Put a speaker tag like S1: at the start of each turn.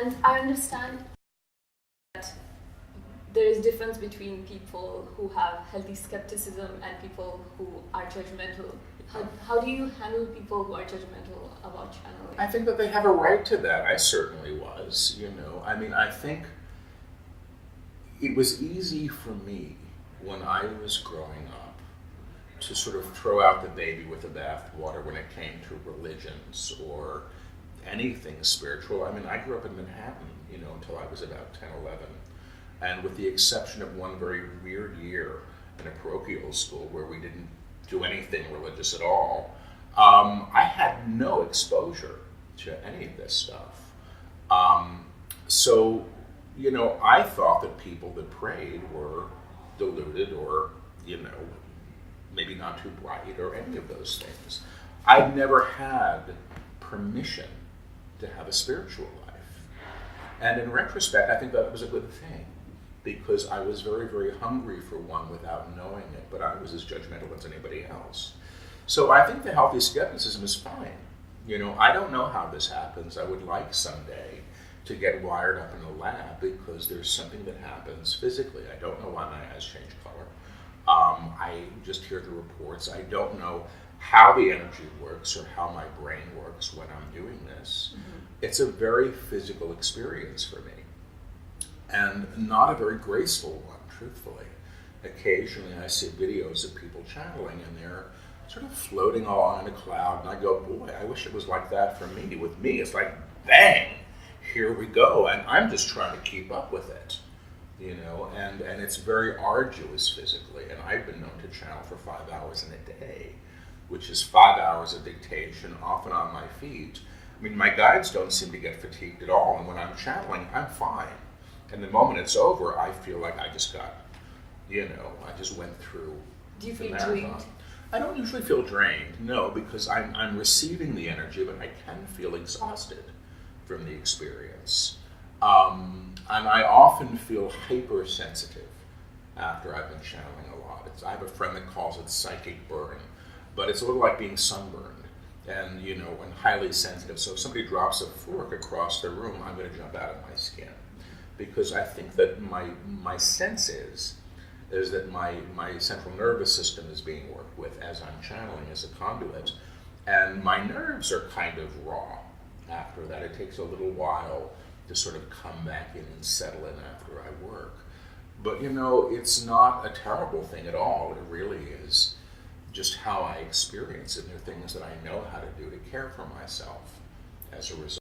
S1: And I understand that there is difference between people who have healthy skepticism and people who are judgmental. How do you handle people who are judgmental about channeling?
S2: I think that they have a right to that. I certainly was, you know. I mean, I think it was easy for me when I was growing up to sort of throw out the baby with the bathwater when it came to religions or anything spiritual. I mean, I grew up in Manhattan, you know, until I was about 10, 11. And with the exception of one very weird year in a parochial school where we didn't do anything religious at all, I had no exposure to any of this stuff. So, you know, I thought that people that prayed were deluded or, you know, maybe not too bright or any of those things. I'd never had permission to have a spiritual life. And in retrospect, I think that was a good thing, because I was very, very hungry for one without knowing it, but I was as judgmental as anybody else. So I think the healthy skepticism is fine. You know, I don't know how this happens. I would like someday to get wired up in a lab, because there's something that happens physically. I don't know why my eyes change color. I just hear the reports. I don't know how the energy works or how my brain works when I'm doing this. Mm-hmm. It's a very physical experience for me, and not a very graceful one, truthfully. Occasionally I see videos of people channeling and they're sort of floating along in a cloud, and I go, boy, I wish it was like that for me. With me, it's like, bang, here we go, and I'm just trying to keep up with it, you know, and it's very arduous physically, and I've been known to channel for 5 hours in a day, which is 5 hours of dictation, often on my feet. I mean, my guides don't seem to get fatigued at all, and when I'm channeling, I'm fine. And the moment it's over, I feel like I just got, you know, I just went through.
S1: Do you feel drained?
S2: I don't usually feel drained, no, because I'm receiving the energy, but I can feel exhausted from the experience. And I often feel hypersensitive after I've been channeling a lot. I have a friend that calls it psychic burn, but it's a little like being sunburned and, you know, and highly sensitive. So if somebody drops a fork across the room, I'm going to jump out of my skin, because I think that my sense is that my central nervous system is being worked with as I'm channeling as a conduit, and my nerves are kind of raw after that. It takes a little while to sort of come back in and settle in after I work. But, you know, it's not a terrible thing at all. It really is just how I experience it. There are things that I know how to do to care for myself as a result.